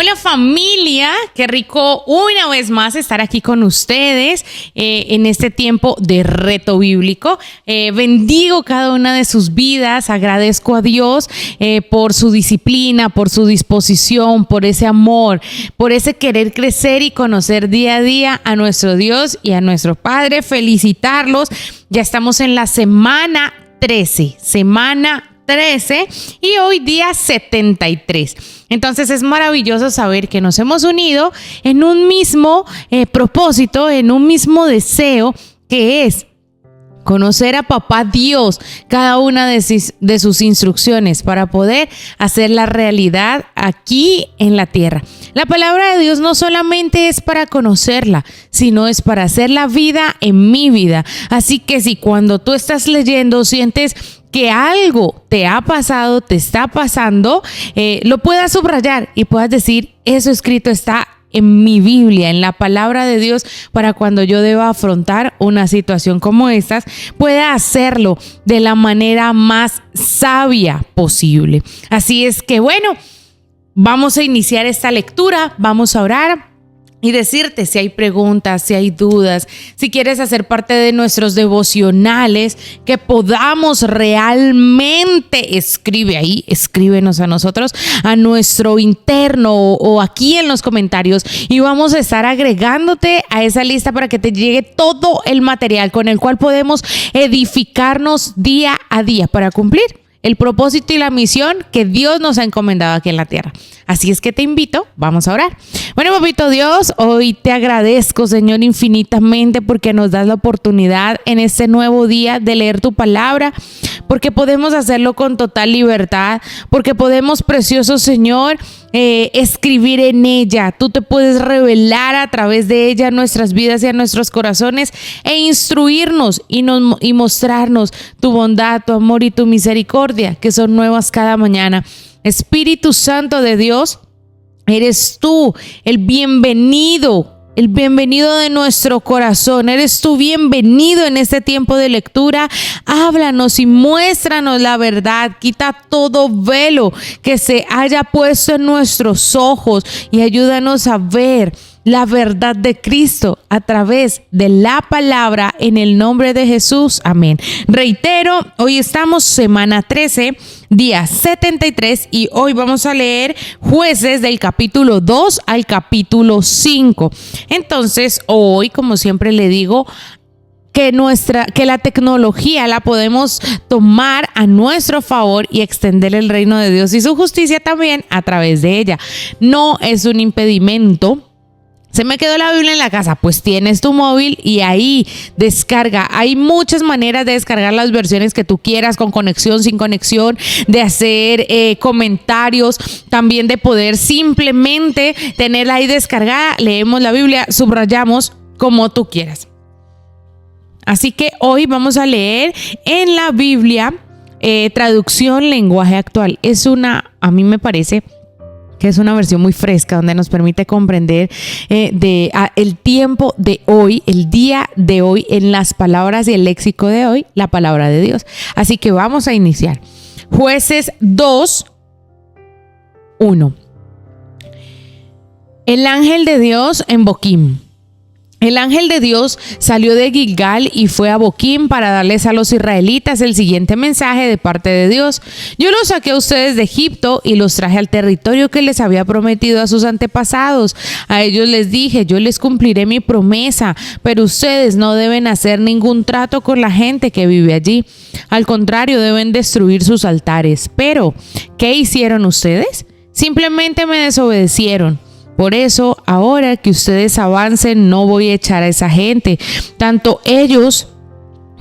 Hola familia, qué rico una vez más estar aquí con ustedes en este tiempo de reto bíblico. Bendigo cada una de sus vidas, agradezco a Dios por su disciplina, por su disposición, por ese amor, por ese querer crecer y conocer día a día a nuestro Dios y a nuestro Padre. Felicitarlos, ya estamos en la semana 13 y hoy día 73. Entonces es maravilloso saber que nos hemos unido en un mismo propósito, en un mismo deseo, que es conocer a Papá Dios, cada una de sus instrucciones para poder hacer la realidad aquí en la tierra. La palabra de Dios no solamente es para conocerla, sino es para hacer la vida en mi vida. Así que si cuando tú estás leyendo sientes que algo te ha pasado, te está pasando, lo puedas subrayar y puedas decir, eso escrito está en mi Biblia, en la palabra de Dios, para cuando yo deba afrontar una situación como estas, pueda hacerlo de la manera más sabia posible. Así es que bueno, vamos a iniciar esta lectura, vamos a orar y decirte si hay preguntas, si hay dudas, si quieres hacer parte de nuestros devocionales, que podamos realmente, escríbenos a nosotros, a nuestro interno o aquí en los comentarios, y vamos a estar agregándote a esa lista para que te llegue todo el material con el cual podemos edificarnos día a día para cumplir el propósito y la misión que Dios nos ha encomendado aquí en la tierra. Así es que te invito, vamos a orar. Bueno, papito Dios, hoy te agradezco, Señor, infinitamente porque nos das la oportunidad en este nuevo día de leer tu palabra, porque podemos hacerlo con total libertad, porque podemos, precioso Señor, escribir en ella. Tú te puedes revelar a través de ella a nuestras vidas y a nuestros corazones e instruirnos y mostrarnos tu bondad, tu amor y tu misericordia, que son nuevas cada mañana. Espíritu Santo de Dios, eres tú el bienvenido de nuestro corazón. Eres tú bienvenido en este tiempo de lectura. Háblanos y muéstranos la verdad. Quita todo velo que se haya puesto en nuestros ojos y ayúdanos a ver la verdad de Cristo a través de la palabra, en el nombre de Jesús. Amén. Reitero, hoy estamos semana 13, día 73, y hoy vamos a leer Jueces del capítulo 2 al capítulo 5. Entonces, hoy, como siempre le digo, que la tecnología la podemos tomar a nuestro favor y extender el reino de Dios y su justicia también a través de ella. No es un impedimento. Se me quedó la Biblia en la casa, pues tienes tu móvil y ahí descarga. Hay muchas maneras de descargar las versiones que tú quieras, con conexión, sin conexión, de hacer comentarios, también de poder simplemente tenerla ahí descargada. Leemos la Biblia, subrayamos como tú quieras. Así que hoy vamos a leer en la Biblia traducción lenguaje actual. A mí me parece que es una versión muy fresca donde nos permite comprender el tiempo de hoy, el día de hoy, en las palabras y el léxico de hoy, la palabra de Dios. Así que vamos a iniciar. Jueces 2:1. El ángel de Dios en Boquim. El ángel de Dios salió de Gilgal y fue a Boquim para darles a los israelitas el siguiente mensaje de parte de Dios. Yo los saqué a ustedes de Egipto y los traje al territorio que les había prometido a sus antepasados. A ellos les dije, yo les cumpliré mi promesa, pero ustedes no deben hacer ningún trato con la gente que vive allí. Al contrario, deben destruir sus altares. Pero, ¿qué hicieron ustedes? Simplemente me desobedecieron. Por eso, ahora que ustedes avancen, no voy a echar a esa gente. Tanto ellos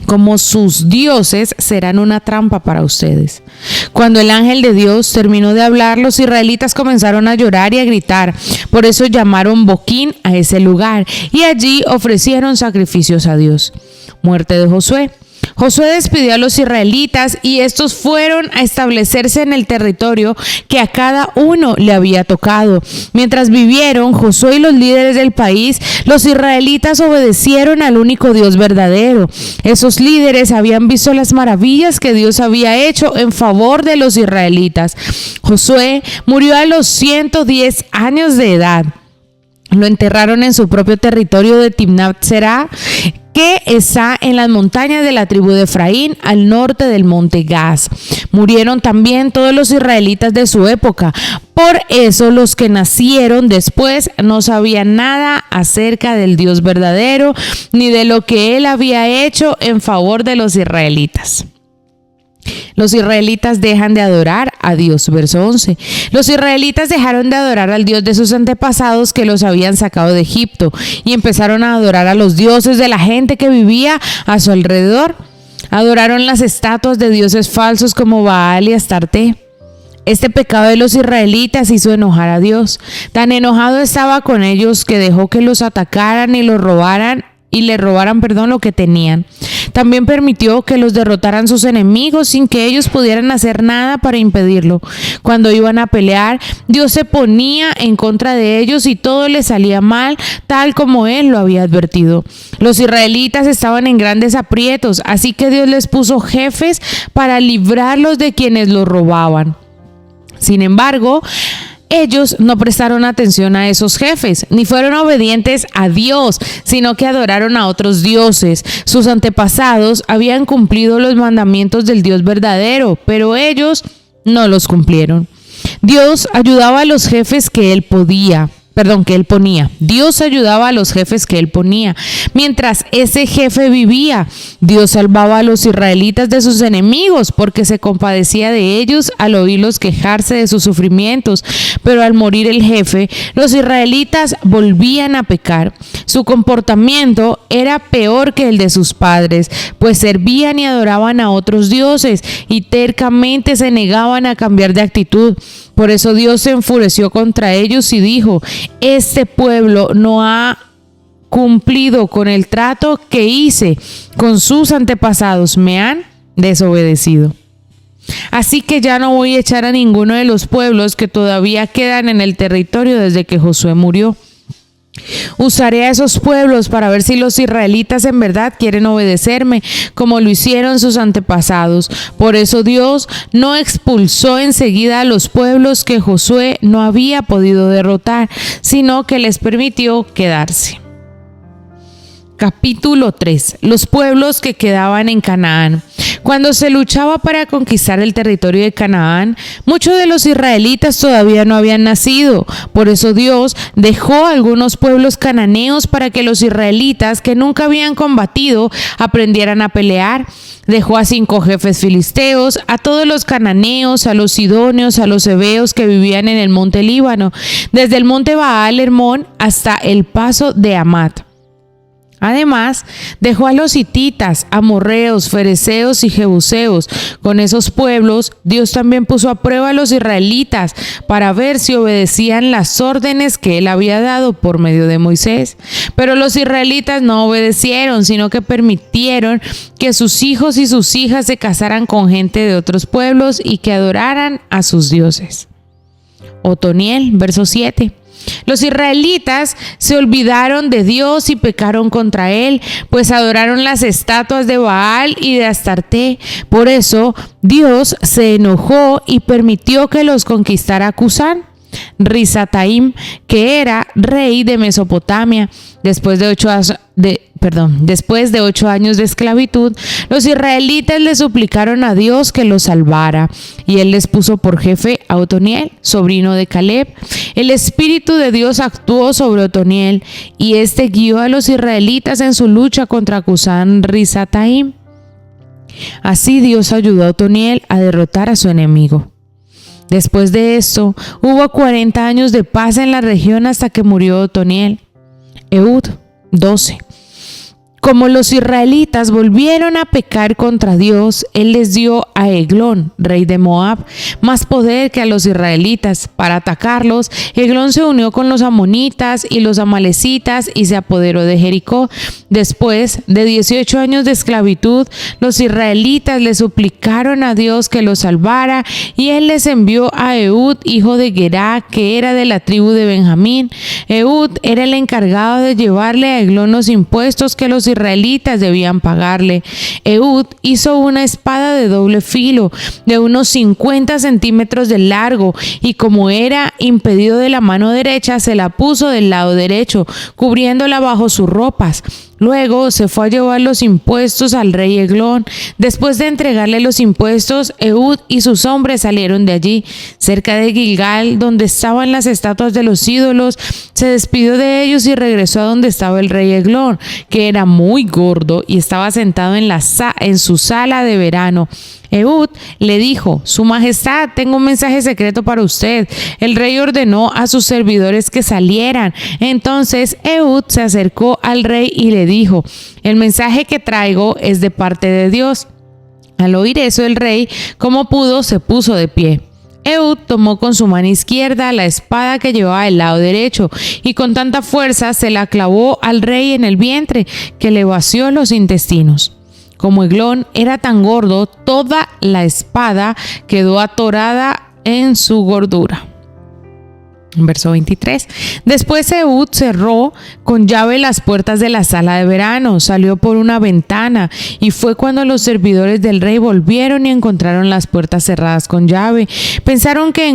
como sus dioses serán una trampa para ustedes. Cuando el ángel de Dios terminó de hablar, los israelitas comenzaron a llorar y a gritar. Por eso llamaron Boquim a ese lugar y allí ofrecieron sacrificios a Dios. Muerte de Josué. Josué despidió a los israelitas y estos fueron a establecerse en el territorio que a cada uno le había tocado. Mientras vivieron Josué y los líderes del país, los israelitas obedecieron al único Dios verdadero. Esos líderes habían visto las maravillas que Dios había hecho en favor de los israelitas. Josué murió a los 110 años de edad. Lo enterraron en su propio territorio de Timnat-Será, que está en las montañas de la tribu de Efraín, al norte del monte Gaz. Murieron también todos los israelitas de su época. Por eso los que nacieron después no sabían nada acerca del Dios verdadero, ni de lo que Él había hecho en favor de los israelitas. Los israelitas dejan de adorar a Dios. Verso 11. Los israelitas dejaron de adorar al Dios de sus antepasados que los habían sacado de Egipto y empezaron a adorar a los dioses de la gente que vivía a su alrededor. Adoraron las estatuas de dioses falsos como Baal y Astarte. Este pecado de los israelitas hizo enojar a Dios. Tan enojado estaba con ellos que dejó que los atacaran y le robaran lo que tenían. También permitió que los derrotaran sus enemigos sin que ellos pudieran hacer nada para impedirlo. Cuando iban a pelear, Dios se ponía en contra de ellos y todo les salía mal, tal como Él lo había advertido. Los israelitas estaban en grandes aprietos, así que Dios les puso jefes para librarlos de quienes los robaban. Sin embargo, ellos no prestaron atención a esos jefes, ni fueron obedientes a Dios, sino que adoraron a otros dioses. Sus antepasados habían cumplido los mandamientos del Dios verdadero, pero ellos no los cumplieron. Dios ayudaba a los jefes que Él ponía. Dios ayudaba a los jefes que Él ponía. Mientras ese jefe vivía, Dios salvaba a los israelitas de sus enemigos porque se compadecía de ellos al oírlos quejarse de sus sufrimientos. Pero al morir el jefe, los israelitas volvían a pecar. Su comportamiento era peor que el de sus padres, pues servían y adoraban a otros dioses y tercamente se negaban a cambiar de actitud. Por eso Dios se enfureció contra ellos y dijo: este pueblo no ha cumplido con el trato que hice con sus antepasados, me han desobedecido. Así que ya no voy a echar a ninguno de los pueblos que todavía quedan en el territorio desde que Josué murió. Usaré a esos pueblos para ver si los israelitas en verdad quieren obedecerme, como lo hicieron sus antepasados. Por eso Dios no expulsó enseguida a los pueblos que Josué no había podido derrotar, sino que les permitió quedarse. Capítulo 3. Los pueblos que quedaban en Canaán. Cuando se luchaba para conquistar el territorio de Canaán, muchos de los israelitas todavía no habían nacido. Por eso Dios dejó algunos pueblos cananeos para que los israelitas que nunca habían combatido aprendieran a pelear. Dejó a 5 jefes filisteos, a todos los cananeos, a los sidonios, a los heveos que vivían en el monte Líbano, desde el monte Baal Hermón hasta el paso de Amat. Además, dejó a los hititas, amorreos, fereceos y jebuseos. Con esos pueblos, Dios también puso a prueba a los israelitas para ver si obedecían las órdenes que Él había dado por medio de Moisés. Pero los israelitas no obedecieron, sino que permitieron que sus hijos y sus hijas se casaran con gente de otros pueblos y que adoraran a sus dioses. Otoniel, verso 7. Los israelitas se olvidaron de Dios y pecaron contra Él, pues adoraron las estatuas de Baal y de Astarte. Por eso Dios se enojó y permitió que los conquistara Cusán Risataim, que era rey de Mesopotamia. Después de 8 años de esclavitud, los israelitas le suplicaron a Dios que los salvara, y Él les puso por jefe a Otoniel, sobrino de Caleb. El Espíritu de Dios actuó sobre Otoniel, y este guió a los israelitas en su lucha contra Cusán Risataim. Así Dios ayudó a Otoniel a derrotar a su enemigo. Después de esto, hubo 40 años de paz en la región hasta que murió Otoniel. Ehud 12. como los israelitas volvieron a pecar contra Dios, él les dio a Eglón, rey de Moab, más poder que a los israelitas. Para atacarlos, Eglón se unió con los amonitas y los amalecitas y se apoderó de Jericó. Después de 18 años de esclavitud, los israelitas le suplicaron a Dios que los salvara, y él les envió a Ehud, hijo de Gerá, que era de la tribu de Benjamín. Ehud era el encargado de llevarle a Eglón los impuestos que los israelitas debían pagarle. Ehud hizo una espada de doble filo, de unos 50 centímetros de largo, y como era impedido de la mano derecha, se la puso del lado derecho, cubriéndola bajo sus ropas. Luego se fue a llevar los impuestos al rey Eglón. Después de entregarle los impuestos, Ehud y sus hombres salieron de allí. Cerca de Gilgal, donde estaban las estatuas de los ídolos, se despidió de ellos y regresó a donde estaba el rey Eglón, que era muy gordo y estaba sentado en su sala de verano. Ehud le dijo: Su Majestad, tengo un mensaje secreto para usted. El rey ordenó a sus servidores que salieran. Entonces Ehud se acercó al rey y le dijo: El mensaje que traigo es de parte de Dios. Al oír eso, el rey, como pudo, se puso de pie. Ehud tomó con su mano izquierda la espada que llevaba del lado derecho, y con tanta fuerza se la clavó al rey en el vientre que le vació los intestinos. Como Eglón era tan gordo, toda la espada quedó atorada en su gordura. Verso 23. Después Ehud cerró con llave las puertas de la sala de verano, salió por una ventana, y fue cuando los servidores del rey volvieron y encontraron las puertas cerradas con llave. Pensaron que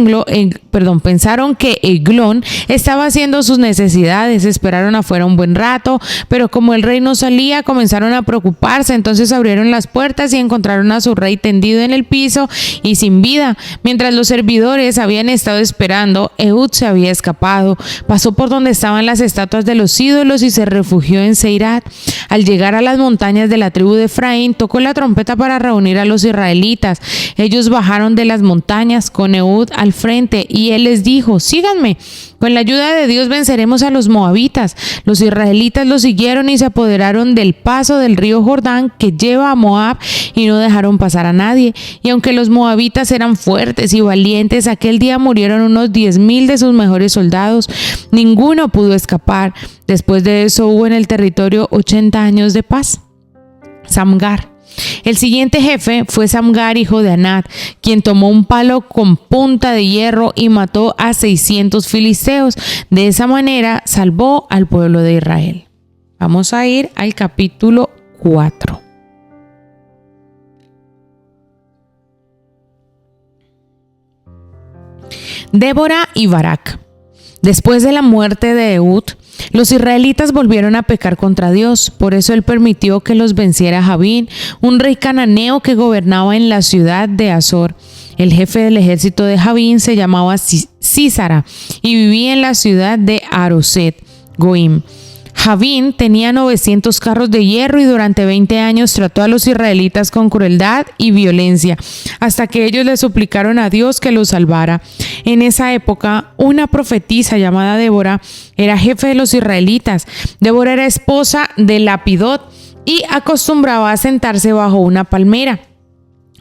Eglón estaba haciendo sus necesidades. Esperaron afuera un buen rato, pero como el rey no salía, comenzaron a preocuparse. Entonces abrieron las puertas y encontraron a su rey tendido en el piso y sin vida. Mientras los servidores habían estado esperando, Ehud se había escapado, pasó por donde estaban las estatuas de los ídolos y se refugió en Seirat. Al llegar a las montañas de la tribu de Efraín, tocó la trompeta para reunir a los israelitas. Ellos bajaron de las montañas con Ehud al frente, y él les dijo: Síganme. Con la ayuda de Dios venceremos a los moabitas. Los israelitas los siguieron y se apoderaron del paso del río Jordán que lleva a Moab, y no dejaron pasar a nadie. Y aunque los moabitas eran fuertes y valientes, aquel día murieron unos 10,000 de sus mejores soldados. Ninguno pudo escapar. Después de eso hubo en el territorio 80 años de paz. Samgar. El siguiente jefe fue Samgar, hijo de Anat, quien tomó un palo con punta de hierro y mató a 600 filisteos. De esa manera salvó al pueblo de Israel. Vamos a ir al capítulo 4. Débora y Barak. Después de la muerte de Ehud, los israelitas volvieron a pecar contra Dios. Por eso él permitió que los venciera Javín, un rey cananeo que gobernaba en la ciudad de Azor. El jefe del ejército de Javín se llamaba Sísara y vivía en la ciudad de Aroset Goim. Javín tenía 900 carros de hierro y durante 20 años trató a los israelitas con crueldad y violencia, hasta que ellos le suplicaron a Dios que los salvara. En esa época, una profetisa llamada Débora era jefe de los israelitas. Débora era esposa de Lapidot y acostumbraba a sentarse bajo una palmera,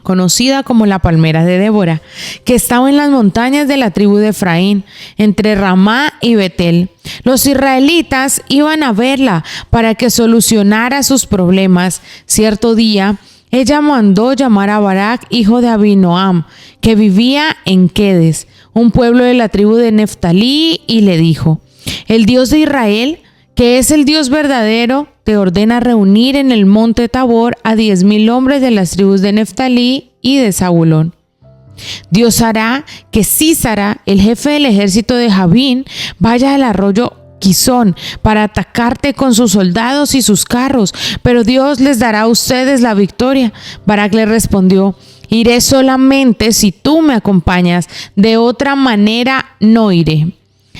conocida como la palmera de Débora, que estaba en las montañas de la tribu de Efraín, entre Ramá y Betel. Los israelitas iban a verla para que solucionara sus problemas. Cierto día, ella mandó llamar a Barak, hijo de Abinoam, que vivía en Quedes, un pueblo de la tribu de Neftalí, y le dijo: El Dios de Israel, que es el Dios verdadero, te ordena reunir en el monte Tabor a 10,000 hombres de las tribus de Neftalí y de Zabulón. Dios hará que Sísara, el jefe del ejército de Javín, vaya al arroyo Quizón para atacarte con sus soldados y sus carros, pero Dios les dará a ustedes la victoria. Barak le respondió: Iré solamente si tú me acompañas, de otra manera no iré.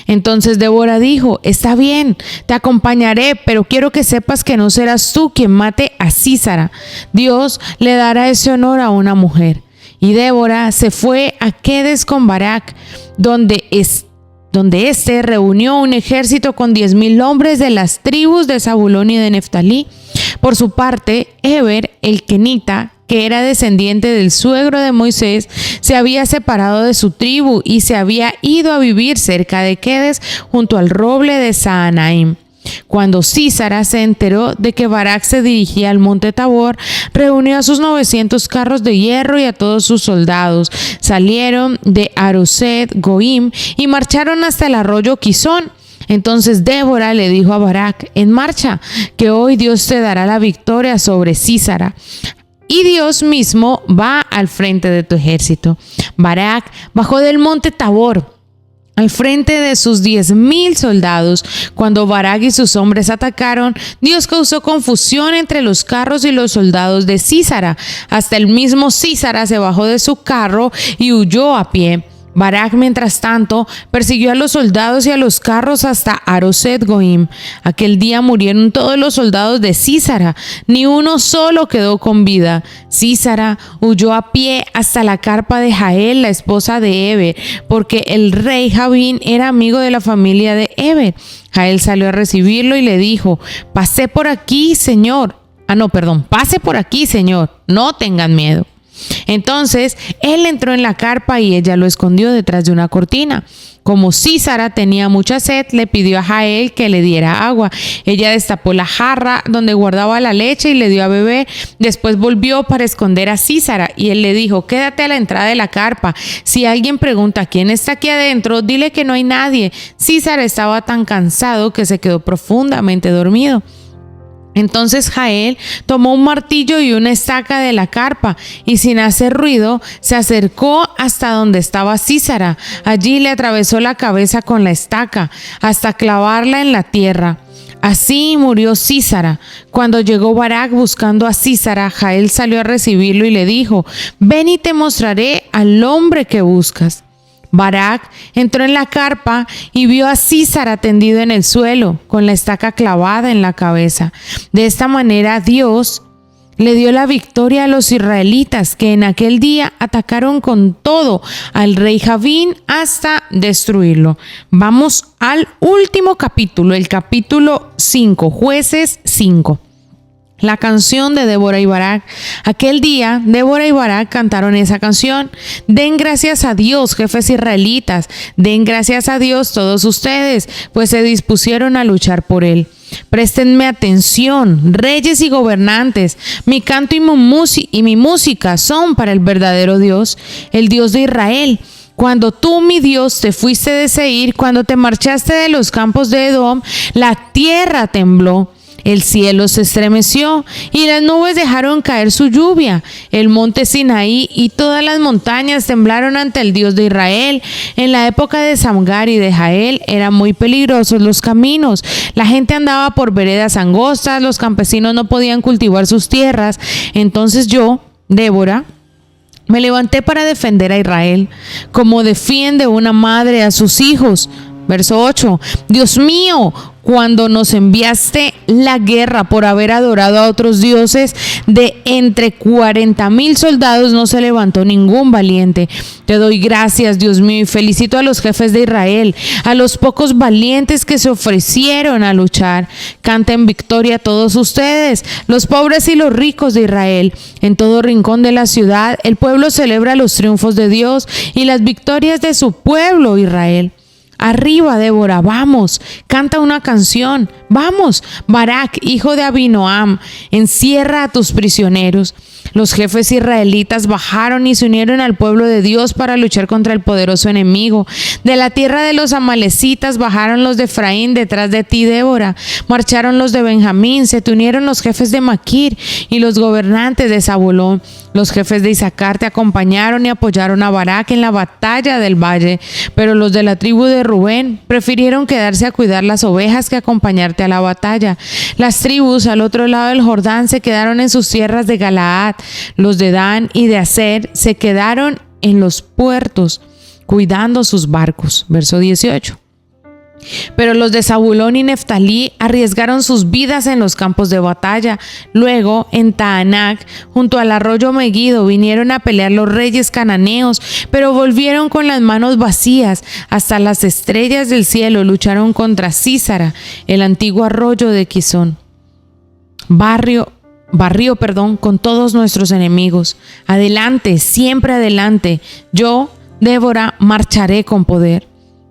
Entonces Débora dijo: Está bien, te acompañaré, pero quiero que sepas que no serás tú quien mate a Sísara. Dios le dará ese honor a una mujer. Y Débora se fue a Quedes con Barak, donde éste reunió un ejército con 10,000 hombres de las tribus de Zabulón y de Neftalí. Por su parte, Eber, el kenita, que era descendiente del suegro de Moisés, se había separado de su tribu y se había ido a vivir cerca de Quedes, junto al roble de Saanaim. Cuando Sísara se enteró de que Barak se dirigía al monte Tabor, reunió a sus 900 carros de hierro y a todos sus soldados. Salieron de Aroset Goim y marcharon hasta el arroyo Quizón. Entonces Débora le dijo a Barak: en marcha, que hoy Dios te dará la victoria sobre Sísara, y Dios mismo va al frente de tu ejército. Barak bajó del monte Tabor al frente de sus 10,000 soldados. Cuando Barak y sus hombres atacaron, Dios causó confusión entre los carros y los soldados de Sísara. Hasta el mismo Sísara se bajó de su carro y huyó a pie. Barak, mientras tanto, persiguió a los soldados y a los carros hasta Aroset Goim. Aquel día murieron todos los soldados de Sísara, ni uno solo quedó con vida. Sísara huyó a pie hasta la carpa de Jael, la esposa de Eber, porque el rey Javín era amigo de la familia de Eber. Jael salió a recibirlo y le dijo: pase por aquí, señor, no tengan miedo. Entonces él entró en la carpa y ella lo escondió detrás de una cortina. Como Sísara tenía mucha sed, le pidió a Jael que le diera agua. Ella destapó la jarra donde guardaba la leche y le dio a beber. Después volvió para esconder a Sísara y él le dijo: quédate a la entrada de la carpa. Si alguien pregunta quién está aquí adentro, dile que no hay nadie. Sísara estaba tan cansado que se quedó profundamente dormido. Entonces Jael tomó un martillo y una estaca de la carpa y, sin hacer ruido, se acercó hasta donde estaba Sísara. Allí le atravesó la cabeza con la estaca hasta clavarla en la tierra. Así murió Sísara. Cuando llegó Barak buscando a Sísara, Jael salió a recibirlo y le dijo: ven y te mostraré al hombre que buscas. Barak entró en la carpa y vio a Sísara tendido en el suelo, con la estaca clavada en la cabeza. De esta manera Dios le dio la victoria a los israelitas, que en aquel día atacaron con todo al rey Javín hasta destruirlo. Vamos al último capítulo, el capítulo 5, Jueces 5. La canción de Débora y Barak. Aquel día, Débora y Barak cantaron esa canción: den gracias a Dios, jefes israelitas, den gracias a Dios todos ustedes, pues se dispusieron a luchar por él. Préstenme atención, reyes y gobernantes, mi canto y mi música son para el verdadero Dios, el Dios de Israel. Cuando tú, mi Dios, te fuiste de Seir, cuando te marchaste de los campos de Edom, la tierra tembló. El cielo se estremeció y las nubes dejaron caer su lluvia. El monte Sinaí y todas las montañas temblaron ante el Dios de Israel. En la época de Samgar y de Jael eran muy peligrosos los caminos. La gente andaba por veredas angostas, los campesinos no podían cultivar sus tierras. Entonces yo, Débora, me levanté para defender a Israel, como defiende una madre a sus hijos. Verso 8. Dios mío, cuando nos enviaste la guerra por haber adorado a otros dioses, de entre 40,000 soldados no se levantó ningún valiente. Te doy gracias, Dios mío, y felicito a los jefes de Israel, a los pocos valientes que se ofrecieron a luchar. Canten victoria todos ustedes, los pobres y los ricos de Israel. En todo rincón de la ciudad, el pueblo celebra los triunfos de Dios y las victorias de su pueblo Israel. Arriba, Débora, vamos, canta una canción. Vamos, Barak, hijo de Abinoam, encierra a tus prisioneros. Los jefes israelitas bajaron y se unieron al pueblo de Dios para luchar contra el poderoso enemigo. De la tierra de los amalecitas bajaron los de Efraín detrás de ti, Débora. Marcharon los de Benjamín, se te unieron los jefes de Maquir y los gobernantes de Zabulón. Los jefes de Isaacar te acompañaron y apoyaron a Barak en la batalla del valle, pero los de la tribu de Rubén prefirieron quedarse a cuidar las ovejas que acompañarte a la batalla. Las tribus al otro lado del Jordán se quedaron en sus tierras de Galaad. Los de Dan y de Aser se quedaron en los puertos cuidando sus barcos. Verso 18. Pero los de Zabulón y Neftalí arriesgaron sus vidas en los campos de batalla. Luego, en Taanac, junto al arroyo Megiddo, vinieron a pelear los reyes cananeos, pero volvieron con las manos vacías. Hasta las estrellas del cielo lucharon contra Sísara, el antiguo arroyo de Quizón. barrió, con todos nuestros enemigos. Adelante, siempre adelante. Yo, Débora, marcharé con poder.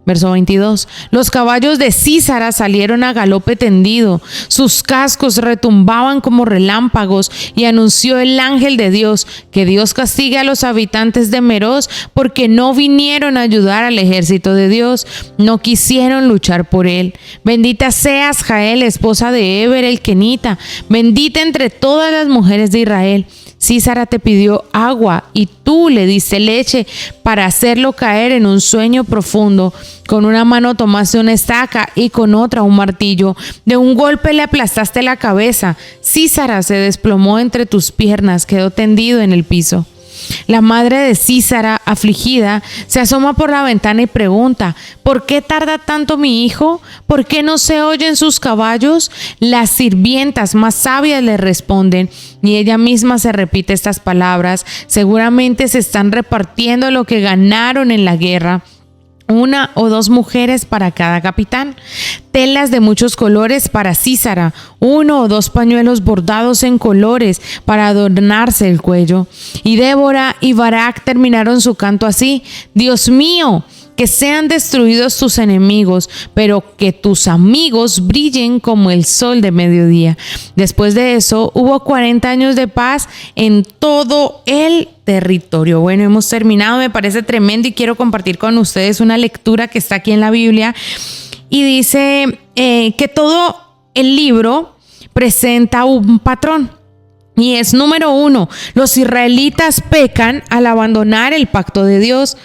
Verso 22. Los caballos de Sísara salieron a galope tendido, sus cascos retumbaban como relámpagos, y anunció el ángel de Dios que Dios castigue a los habitantes de Meroz porque no vinieron a ayudar al ejército de Dios, no quisieron luchar por él. Bendita seas, Jael, esposa de Eber el kenita, bendita entre todas las mujeres de Israel. Sísara te pidió agua y tú le diste leche para hacerlo caer en un sueño profundo. Con una mano tomaste una estaca y con otra un martillo. De un golpe le aplastaste la cabeza. Sísara se desplomó entre tus piernas, quedó tendido en el piso. La madre de Sísara, afligida, se asoma por la ventana y pregunta: ¿por qué tarda tanto mi hijo? ¿Por qué no se oyen sus caballos? Las sirvientas más sabias le responden, y ella misma se repite estas palabras: seguramente se están repartiendo lo que ganaron en la guerra. 1 o 2 mujeres para cada capitán, telas de muchos colores para Sísara, 1 o 2 pañuelos bordados en colores para adornarse el cuello. Y Débora y Barak terminaron su canto así: Dios mío, que sean destruidos tus enemigos, pero que tus amigos brillen como el sol de mediodía. Después de eso, hubo 40 años de paz en todo el territorio. Bueno, hemos terminado, me parece tremendo y quiero compartir con ustedes una lectura que está aquí en la Biblia y dice que todo el libro presenta un patrón. Y es: número 1, los israelitas pecan al abandonar el pacto de Dios.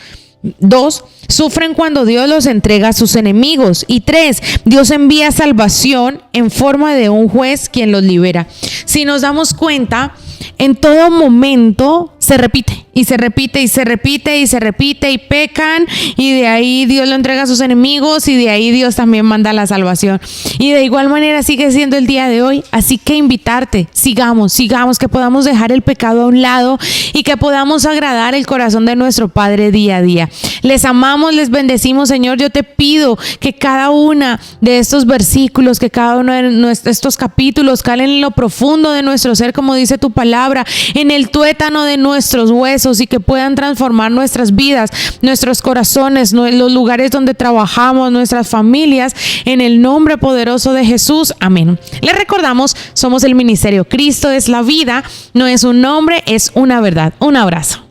2, sufren cuando Dios los entrega a sus enemigos. Y 3, Dios envía salvación en forma de un juez quien los libera. Si nos damos cuenta, en todo momento se repite y se repite y se repite y se repite, y pecan, y de ahí Dios lo entrega a sus enemigos, y de ahí Dios también manda la salvación. Y de igual manera sigue siendo el día de hoy. Así que invitarte, sigamos, que podamos dejar el pecado a un lado y que podamos agradar el corazón de nuestro Padre día a día. Les amamos, les bendecimos, Señor. Yo te pido que cada una de estos versículos, que cada uno de estos capítulos calen en lo profundo de nuestro ser, como dice tu palabra, en el tuétano de nuestros huesos, y que puedan transformar nuestras vidas, nuestros corazones, los lugares donde trabajamos, nuestras familias, en el nombre poderoso de Jesús. Amén. Les recordamos, somos el Ministerio Cristo es la Vida, no es un nombre, es una verdad. Un abrazo.